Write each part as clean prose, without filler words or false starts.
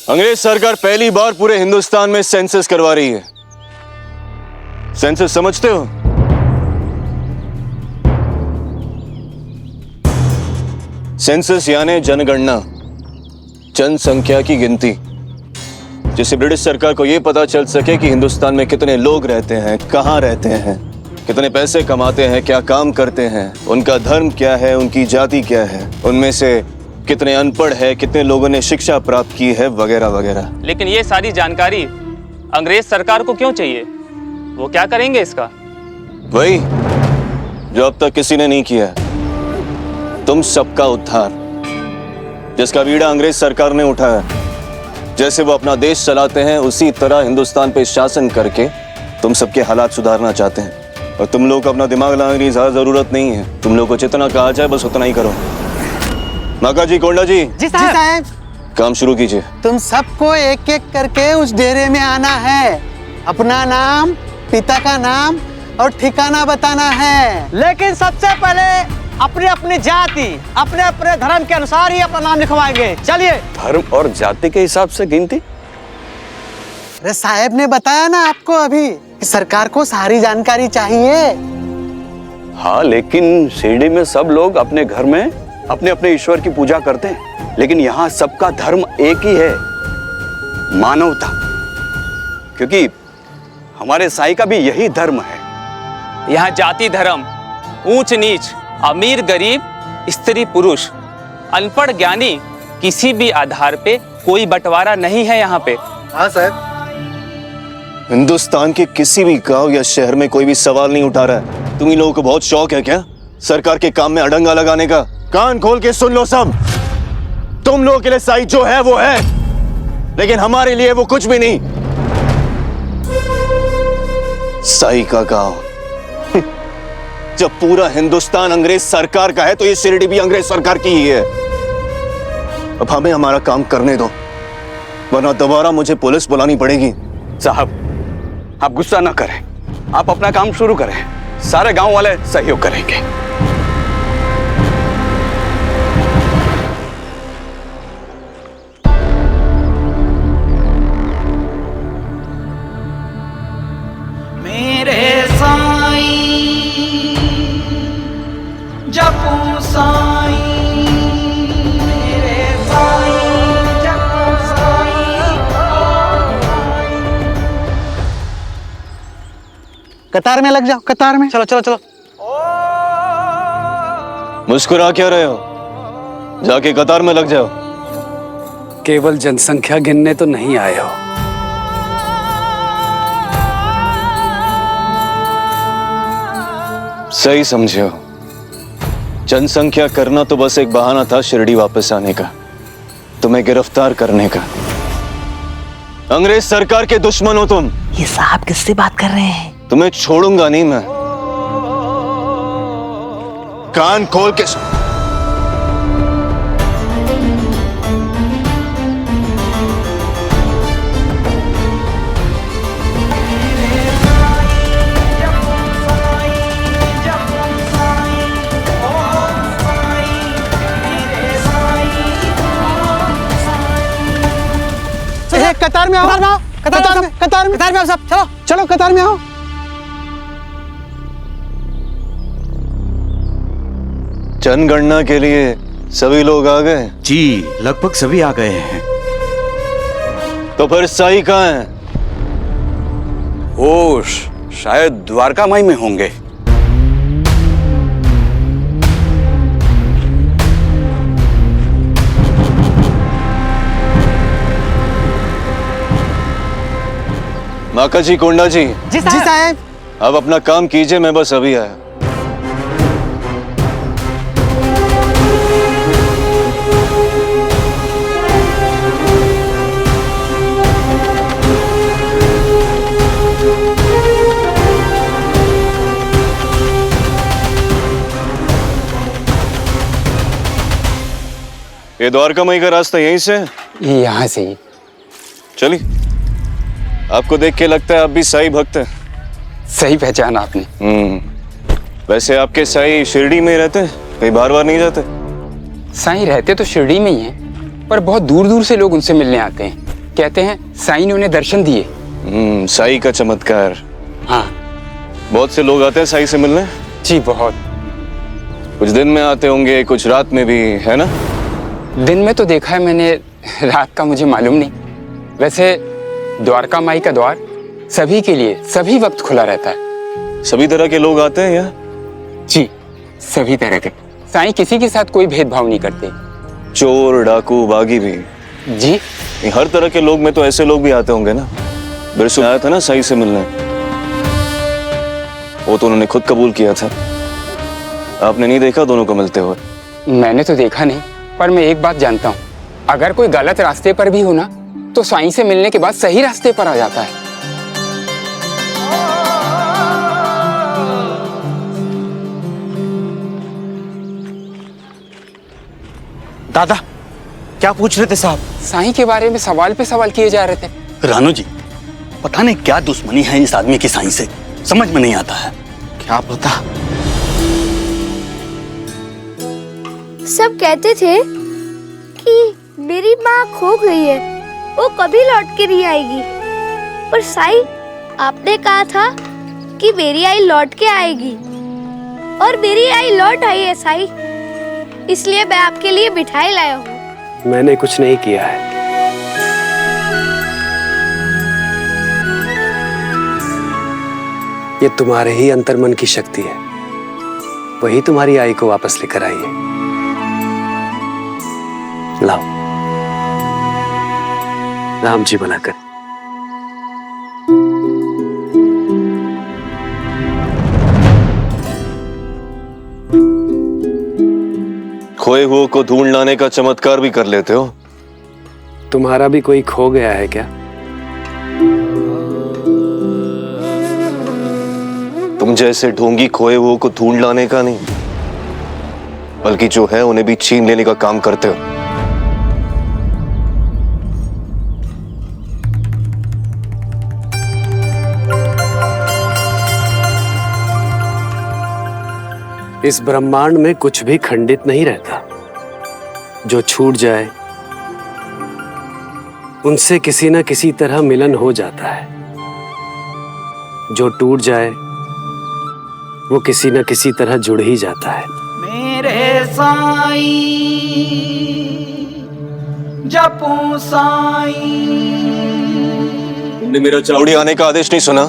अंग्रेज सरकार पहली बार पूरे हिंदुस्तान में सेंसस करवा रही है। सेंसस समझते हो? सेंसस यानी जनगणना, जनसंख्या की गिनती, जिससे ब्रिटिश सरकार को यह पता चल सके कि हिंदुस्तान में कितने लोग रहते हैं, कहां रहते हैं, कितने पैसे कमाते हैं, क्या काम करते हैं, उनका धर्म क्या है, उनकी जाति क्या है, उनमें से कितने अनपढ़ है, कितने लोगों ने शिक्षा प्राप्त की है, वगैरह वगैरह। लेकिन ये सारी जानकारी अंग्रेज सरकार को क्यों चाहिए? वो क्या करेंगे इसका? वही जो अब तक किसी ने नहीं किया, तुम सबका उद्धार, जिसका बीड़ा अंग्रेज सरकार ने उठाया। जैसे वो अपना देश चलाते हैं उसी तरह हिंदुस्तान पे शासन करके तुम सबके हालात सुधारना चाहते हैं। और तुम लोग को अपना दिमाग लगाने की ज्यादा जरूरत नहीं है। तुम लोग को जितना कहा जाए बस उतना ही करो। माका जी, कोंडा जी। जी साहब। काम शुरू कीजिए। तुम सबको एक एक करके उस डेरे में आना है, अपना नाम, पिता का नाम और ठिकाना बताना है। लेकिन सबसे पहले अपने अपनी जाति, अपने अपने धर्म के अनुसार ही अपना नाम लिखवाएंगे। चलिए। धर्म और जाति के हिसाब से गिनती? अरे साहब ने बताया ना आपको अभी कि सरकार को सारी जानकारी चाहिए। हाँ, लेकिन शिरडी में सब लोग अपने घर में अपने अपने ईश्वर की पूजा करते हैं, लेकिन यहाँ सबका धर्म एक ही है, मानवता। क्योंकि हमारे साईं का भी यही धर्म है। यहाँ जाति धर्म, ऊंच नीच, अमीर गरीब, स्त्री पुरुष, अनपढ़ ज्ञानी, किसी भी आधार पे कोई बंटवारा नहीं है यहाँ पे। हाँ साहब। हिंदुस्तान के किसी भी गांव या शहर में कोई भी सवाल नहीं उठा रहा है। तुम ही लोगों को बहुत शौक है क्या सरकार के काम में अड़ंगा लगाने का? कान खोल के सुन लो सब। तुम लोगों के लिए साई जो है वो है, लेकिन हमारे लिए वो कुछ भी नहीं। साई का गांव। जब पूरा हिंदुस्तान अंग्रेज सरकार का है तो ये शिरडी भी अंग्रेज सरकार की ही है। अब हमें हमारा काम करने दो, वरना दोबारा मुझे पुलिस बुलानी पड़ेगी। साहब, आप गुस्सा ना करें, आप अपना काम शुरू करें, सारे गांव वाले सहयोग करेंगे। मेरे साईं जपू साईं, मेरे साईं जपू साईं। कतार में लग जाओ, कतार में। चलो चलो चलो। मुस्कुरा क्या रहे हो? जाके कतार में लग जाओ। केवल जनसंख्या गिनने तो नहीं आए हो। सही समझे हो। जनसंख्या करना तो बस एक बहाना था शिरडी वापस आने का, तुम्हें गिरफ्तार करने का। अंग्रेज सरकार के दुश्मन हो तुम। ये साहब किससे बात कर रहे हैं? तुम्हें छोड़ूंगा नहीं मैं। कान खोल के कतार में आओ, कतार में आओ सब। चलो चलो, कतार में आओ। जनगणना के लिए सभी लोग आ गए? जी, लगभग सभी आ गए हैं। तो फिर साई कहाँ है? वो शायद द्वारका माई में होंगे। माका जी, कोंडा जी। जी साहब। अब अपना काम कीजिए, मैं बस अभी आया। ये द्वारका माई का रास्ता यहीं से? ये यहाँ से ही। चलिए। आपको देख के लगता है आप भी साई भक्त हैं। सही पहचाना आपने। वैसे आपके साई शिरडी में रहते हैं, कहीं बार बार नहीं जाते? साईं रहते तो शिरडी में ही हैं, पर बहुत दूर दूर से लोग उनसे मिलने आते हैं। कहते हैं साईं ने उन्हें दर्शन दिए। साई का चमत्कार। हाँ बहुत से लोग आते हैं साई से मिलने। जी बहुत। कुछ दिन में आते होंगे, कुछ रात में भी, है ना? दिन में तो देखा है मैंने, रात का मुझे मालूम नहीं। वैसे द्वारका माई का द्वार सभी के लिए सभी वक्त खुला रहता है। सभी तरह के लोग आते हैं यहाँ? जी सभी तरह के। साईं किसी के साथ कोई भेदभाव नहीं करते। चोर, डाकू, बागी भी? जी हर तरह के लोग में तो ऐसे लोग भी आते होंगे ना। बिरसू आया था ना साई से मिलने, वो तो उन्होंने खुद कबूल किया था। आपने नहीं देखा दोनों को मिलते हुए? मैंने तो देखा नहीं, पर मैं एक बात जानता हूँ, अगर कोई गलत रास्ते पर भी हो ना, तो साईं से मिलने के बाद सही रास्ते पर आ जाता है। दादा, क्या पूछ रहे थे साहब? साईं के बारे में सवाल पे सवाल किए जा रहे थे। रानू जी, पता नहीं क्या दुश्मनी है इस आदमी की साईं से, समझ में नहीं आता है। क्या पता। सब कहते थे कि मेरी माँ खो गई है, वो कभी लौट के नहीं आएगी। पर साईं, आपने कहा था कि मेरी आई लौट के आएगी, और मेरी आई लौट आई है साईं। इसलिए मैं आपके लिए मिठाई लाया हूँ। मैंने कुछ नहीं किया है। ये तुम्हारे ही अंतर्मन की शक्ति है, वही तुम्हारी आई को वापस लेकर आई है। लाओ, राम जी भला कर। खोए हुए को ढूंढ लाने का चमत्कार भी कर लेते हो। तुम्हारा भी कोई खो गया है क्या? तुम जैसे ढोंगी खोए हुए को ढूंढ लाने का नहीं, बल्कि जो है उन्हें भी छीन लेने का काम करते हो। इस ब्रह्मांड में कुछ भी खंडित नहीं रहता। जो छूट जाए उनसे किसी न किसी तरह मिलन हो जाता है। जो टूट जाए वो किसी न किसी तरह जुड़ ही जाता है। मेरे साईं जपू साईं। तुमने मेरा चावड़ी आने का आदेश नहीं सुना?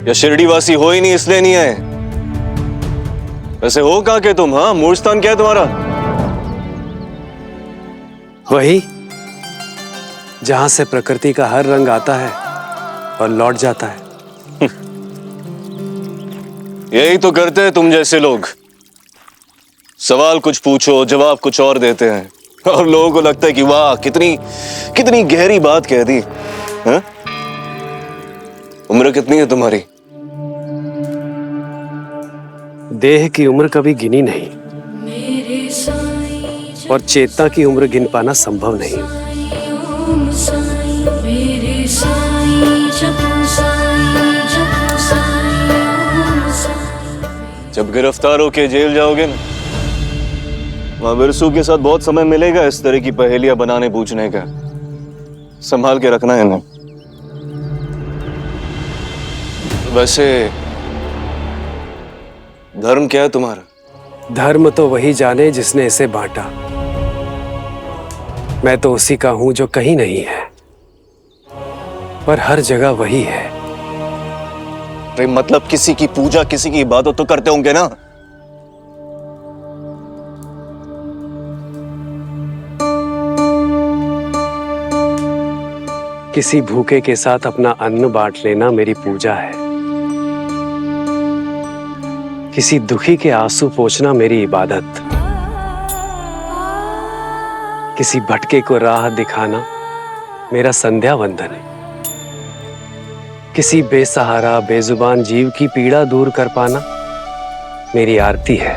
या शिरडी वासी हो ही नहीं इसलिए नहीं आए? वैसे हो कहां के तुम? हाँ, मूल स्थान क्या है तुम्हारा? वही जहां से प्रकृति का हर रंग आता है और लौट जाता है। यही तो करते हैं तुम जैसे लोग। सवाल कुछ पूछो, जवाब कुछ और देते हैं, और लोगों को लगता है कि वाह, कितनी कितनी गहरी बात कह दी। हाँ? उम्र कितनी है तुम्हारी? देह की उम्र कभी गिनी नहीं, और चेतना की उम्र गिन पाना संभव नहीं। जब गिरफ्तार होके जेल जाओगे ना, वहां बिरसू के साथ बहुत समय मिलेगा इस तरह की पहेलियां बनाने पूछने का। संभाल के रखना है इन्हें। वैसे धर्म क्या है तुम्हारा? धर्म तो वही जाने जिसने इसे बांटा। मैं तो उसी का हूं जो कहीं नहीं है, पर हर जगह वही है। अरे मतलब किसी की पूजा, किसी की इबादत तो करते होंगे ना? किसी भूखे के साथ अपना अन्न बांट लेना मेरी पूजा है। किसी दुखी के आंसू पोंछना मेरी इबादत। किसी भटके को राह दिखाना मेरा संध्या वंदन है। किसी बेसहारा बेजुबान जीव की पीड़ा दूर कर पाना मेरी आरती है।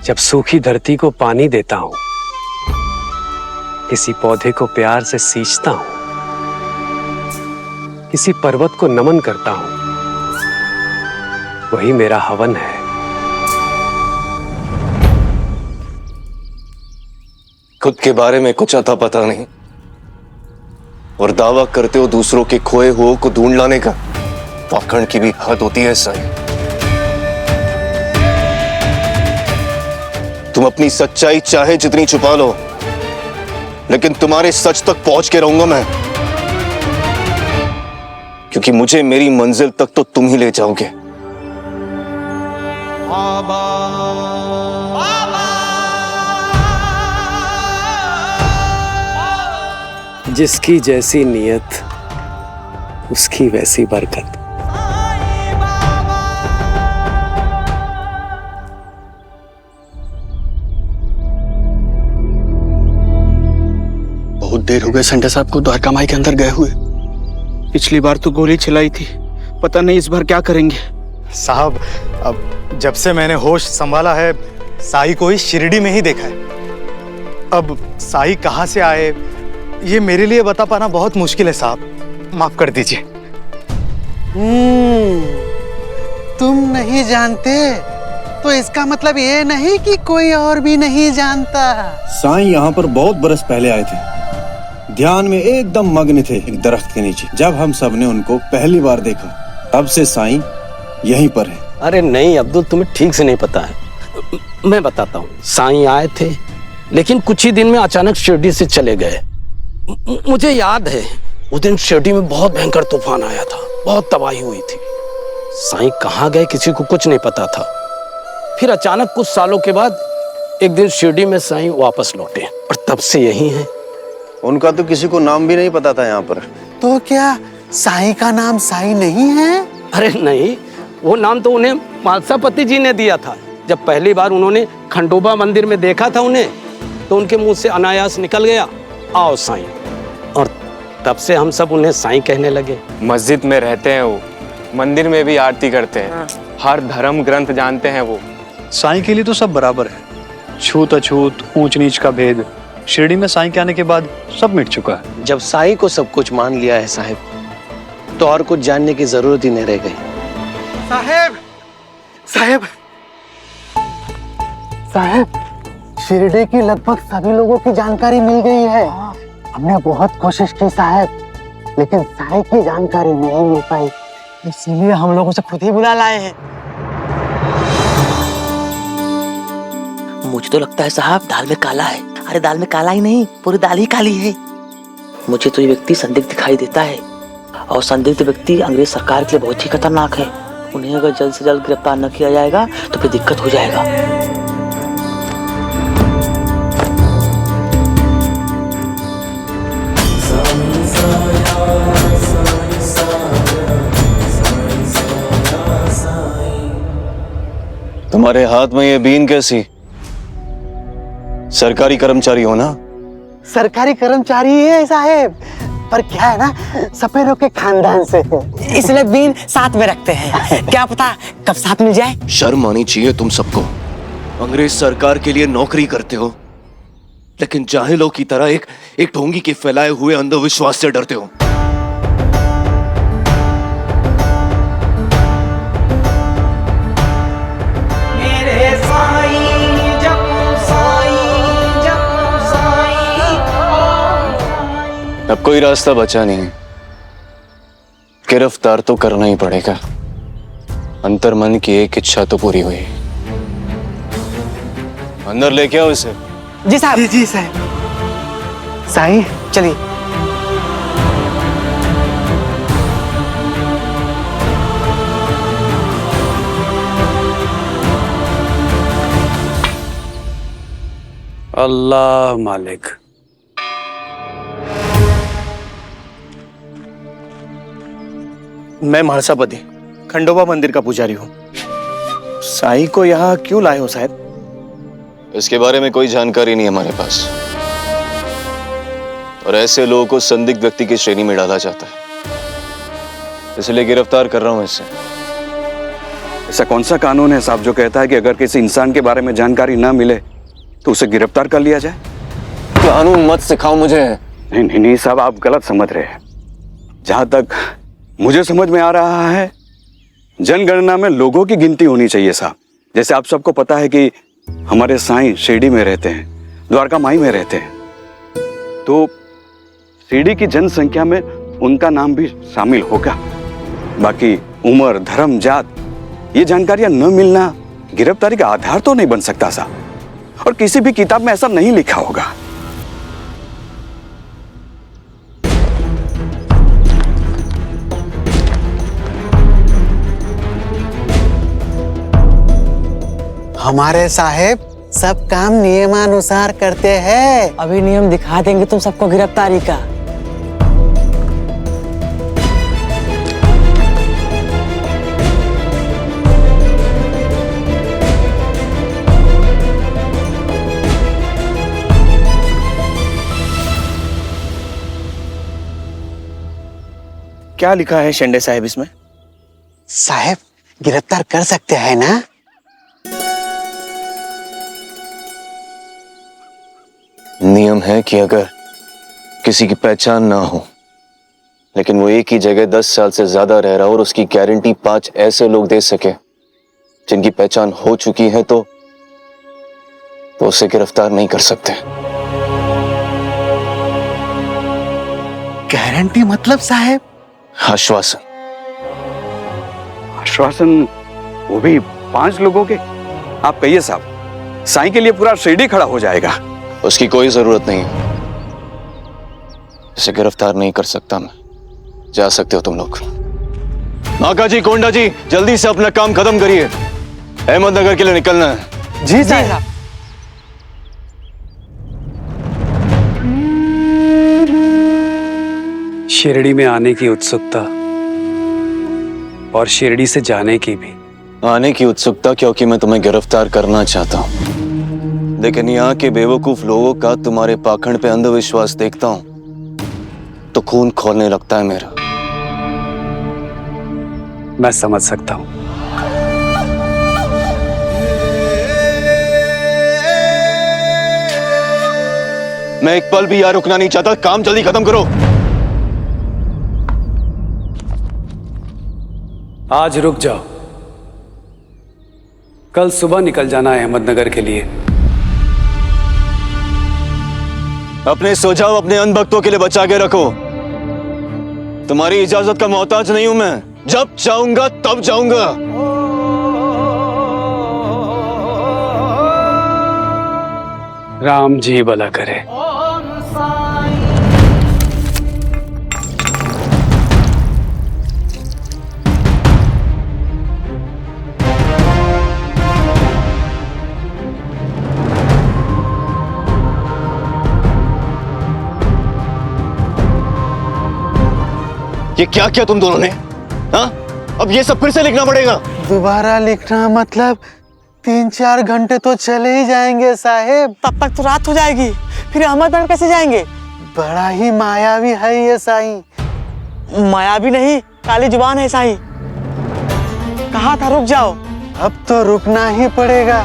जब सूखी धरती को पानी देता हूं, किसी पौधे को प्यार से सींचता हूं, किसी पर्वत को नमन करता हूं, वही मेरा हवन है। खुद के बारे में कुछ अता पता नहीं और दावा करते हो दूसरों के खोए हुओं को ढूंढ लाने का। पाखंड की भी हद होती है साईं। तुम अपनी सच्चाई चाहे जितनी छुपा लो, लेकिन तुम्हारे सच तक पहुंच के रहूंगा मैं, क्योंकि मुझे मेरी मंजिल तक तो तुम ही ले जाओगे। जिसकी जैसी नियत उसकी वैसी बरकत। बहुत देर हो गए संडे साहब को द्वारका माई के अंदर गए हुए। पिछली बार तो गोली चलाई थी, पता नहीं इस बार क्या करेंगे। साहब, अब जब से मैंने होश संभाला है साई को ही शिरडी में ही देखा है। अब साई कहाँ से आए ये मेरे लिए बता पाना बहुत मुश्किल है साहब, माफ कर दीजिए। तुम नहीं जानते तो इसका मतलब ये नहीं कि कोई और भी नहीं जानता। साईं यहाँ पर बहुत बरस पहले आए थे, ध्यान में एकदम मग्न थे एक दरख्त के नीचे। जब हम सब ने उनको पहली बार देखा तब से साईं यहीं पर है। अरे नहीं अब्दुल, तुम्हें ठीक से नहीं पता है। मैं बताता हूँ। साईं आए थे लेकिन कुछ ही दिन में अचानक शिरडी से चले गए। मुझे याद है उस दिन शिरडी में बहुत भयंकर तूफान आया था, बहुत तबाही हुई थी। साईं कहाँ गए किसी को कुछ नहीं पता था। फिर अचानक कुछ सालों के बाद एक दिन शिरडी में साईं वापस लौटे और तब से यही हैं। उनका तो किसी को नाम भी नहीं पता था यहाँ पर। तो क्या साईं का नाम साईं नहीं है? अरे नहीं, वो नाम तो उन्हें मालसापति जी ने दिया था। जब पहली बार उन्होंने खंडोबा मंदिर में देखा था उन्हें, तो उनके मुंह से अनायास निकल गया, आओ साईं। और तब से हम सब उन्हें साईं कहने लगे। मस्जिद में रहते हैं वो, मंदिर में भी आरती करते हैं, हर धर्म ग्रंथ जानते हैं वो। साईं के लिए तो सब बराबर है, छूत अछूत ऊंच नीच का भेद शिरडी में साईं के आने के बाद सब मिट चुका है। जब साईं को सब कुछ मान लिया है साहब, तो और कुछ जानने की जरूरत ही नहीं रह गई। साहेब, साहेब, साहेब, शिरडी की लगभग सभी लोगों की जानकारी मिल गई है। हमने बहुत कोशिश की साहब, लेकिन साईं की जानकारी नहीं मिल पाई, इसीलिए हम लोग उसे खुद ही बुला लाए हैं। मुझे तो लगता है साहब दाल में काला है। अरे दाल में काला ही नहीं, पूरी दाल ही काली है। मुझे तो ये व्यक्ति संदिग्ध दिखाई देता है, और संदिग्ध व्यक्ति अंग्रेज सरकार के लिए बहुत ही खतरनाक है। उन्हें अगर जल्द से जल्द गिरफ्तार न किया जाएगा तो फिर दिक्कत हो जाएगा। तुम्हारे हाथ में ये बीन कैसी? सरकारी कर्मचारी हो ना? सरकारी कर्मचारी है साहेब, पर क्या है ना, सपेरों के खानदान से है, इसलिए बीन साथ में रखते हैं। क्या पता कब साथ मिल जाए। शर्म आनी चाहिए तुम सबको। अंग्रेज सरकार के लिए नौकरी करते हो, लेकिन जाहिलों की तरह एक ढोंगी के फैलाए हुए अंधविश्वास से डरते हो। अब कोई रास्ता बचा नहीं, गिरफ्तार तो करना ही पड़ेगा। अंतर्मन की एक इच्छा तो पूरी हुई। अंदर लेके आओ इसे। जी साहब। जी जी साहब। साईं चलिए। अल्लाह मालिक। मैं महर्षापति खंडोबा मंदिर का पुजारी हूँ। साईं को यहाँ क्यों लाए हो साहब? इसके बारे में कोई जानकारी नहीं हमारे पास, और ऐसे लोगों को संदिग्ध व्यक्ति की श्रेणी में डाला जाता है, इसलिए गिरफ्तार कर रहा हूं इसे। ऐसा कौन सा कानून है साहब जो कहता है कि अगर किसी इंसान के बारे में जानकारी ना मिले तो उसे गिरफ्तार कर लिया जाए? कानून मत सिखाओ मुझे। नहीं नहीं नहीं साहब, आप गलत समझ रहे हैं। जहां तक मुझे समझ में आ रहा है, जनगणना में लोगों की गिनती होनी चाहिए साहब। जैसे आप सबको पता है कि हमारे साईं शिरडी में रहते हैं, द्वारका माई में रहते हैं, तो शिरडी की जनसंख्या में उनका नाम भी शामिल होगा। बाकी उम्र, धर्म, जात ये जानकारियां न मिलना गिरफ्तारी का आधार तो नहीं बन सकता सा, और किसी भी किताब में ऐसा नहीं लिखा होगा। हमारे साहेब सब काम नियमानुसार करते हैं। अभी नियम दिखा देंगे तुम सबको गिरफ्तारी का। क्या लिखा है शेंडे साहब इसमें? साहेब गिरफ्तार कर सकते हैं ना? नियम है कि अगर किसी की पहचान ना हो, लेकिन वो एक ही जगह 10 साल से ज्यादा रह रहा हो और उसकी गारंटी 5 ऐसे लोग दे सके जिनकी पहचान हो चुकी है, तो उसे गिरफ्तार नहीं कर सकते। गारंटी मतलब साहेब? आश्वासन। आश्वासन? वो भी 5 लोगों के? आप कहिए साहब, साईं के लिए पूरा शिरडी खड़ा हो जाएगा। उसकी कोई जरूरत नहीं है, इसे गिरफ्तार नहीं कर सकता मैं। जा सकते हो तुम लोग। नाका जी, कोंडा जी, जल्दी से अपना काम खत्म करिए, अहमदनगर के लिए निकलना है। जी साहब। शिरडी में आने की उत्सुकता और शिरडी से जाने की भी। आने की उत्सुकता क्योंकि मैं तुम्हें गिरफ्तार करना चाहता हूं, लेकिन यहाँ के बेवकूफ लोगों का तुम्हारे पाखंड पे अंधविश्वास देखता हूं तो खून खौलने लगता है मेरा। मैं समझ सकता हूं। मैं एक पल भी यहाँ रुकना नहीं चाहता, काम जल्दी खत्म करो। आज रुक जाओ, कल सुबह निकल जाना है अहमदनगर के लिए। अपने सुझाव अपने अनभक्तों के लिए बचा के रखो। तुम्हारी इजाजत का मोहताज नहीं हूं मैं, जब चाहूंगा तब जाऊंगा। राम जी भला करे। ये क्या किया तुम दोनों ने? हाँ? अब ये सब फिर से लिखना पड़ेगा? दोबारा लिखना मतलब 3-4 घंटे तो चले ही जाएंगे साहेब। तब तक तो रात हो जाएगी, फिर अहमदनगर कैसे जाएंगे? बड़ा ही मायावी है ये साईं। मायावी नहीं, काली जुबान है साईं। कहा था रुक जाओ। अब तो रुकना ही पड़ेगा।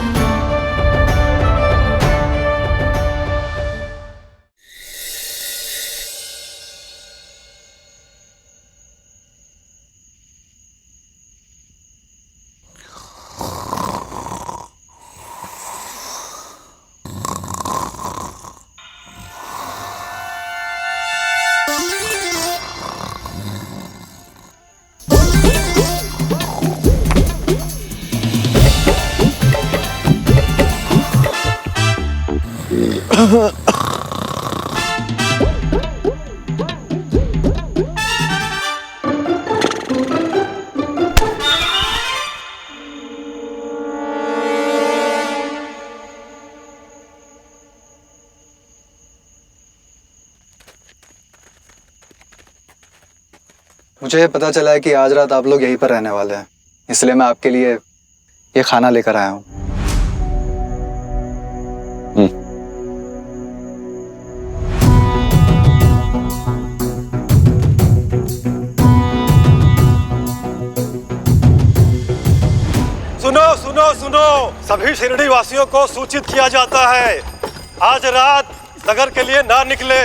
मुझे पता चला है कि आज रात आप लोग यहीं पर रहने वाले हैं, इसलिए मैं आपके लिए ये खाना लेकर आया हूँ। सुनो सुनो सुनो, सभी शिरडी वासियों को सूचित किया जाता है, आज रात नगर के लिए ना निकले।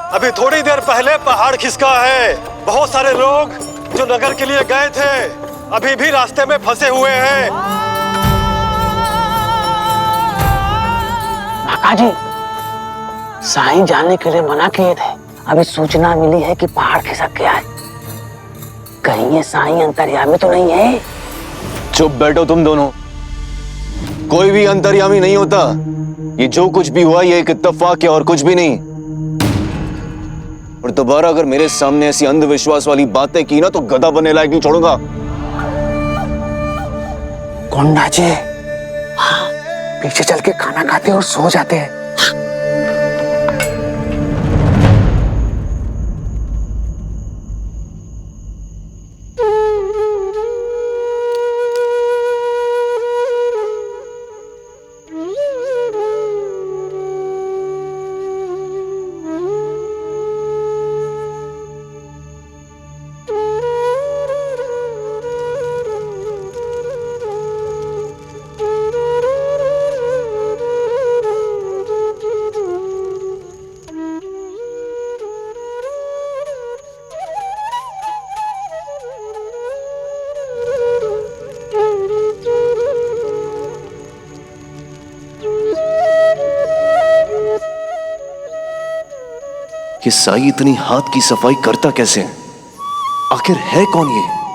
अभी थोड़ी देर पहले पहाड़ खिसका है। बहुत सारे लोग जो नगर के लिए गए थे अभी भी रास्ते में फंसे हुए हैं। काका जी, साईं जाने के लिए मना किए थे। अभी सूचना मिली है कि पहाड़ खिसक गया है। कहीं ये साईं अंतर्यामी तो नहीं है? चुप बैठो तुम दोनों। कोई भी अंतर्यामी नहीं होता। ये जो कुछ भी हुआ ये एक इत्तेफाक है और कुछ भी नहीं। और दोबारा अगर मेरे सामने ऐसी अंधविश्वास वाली बातें की ना तो गधा बनने लायक नहीं छोड़ूंगा। कोंडा जी, हाँ, पीछे चल के खाना खाते और सो जाते हैं। ये साई इतनी हाथ की सफाई करता कैसे है? आखिर है कौन ये?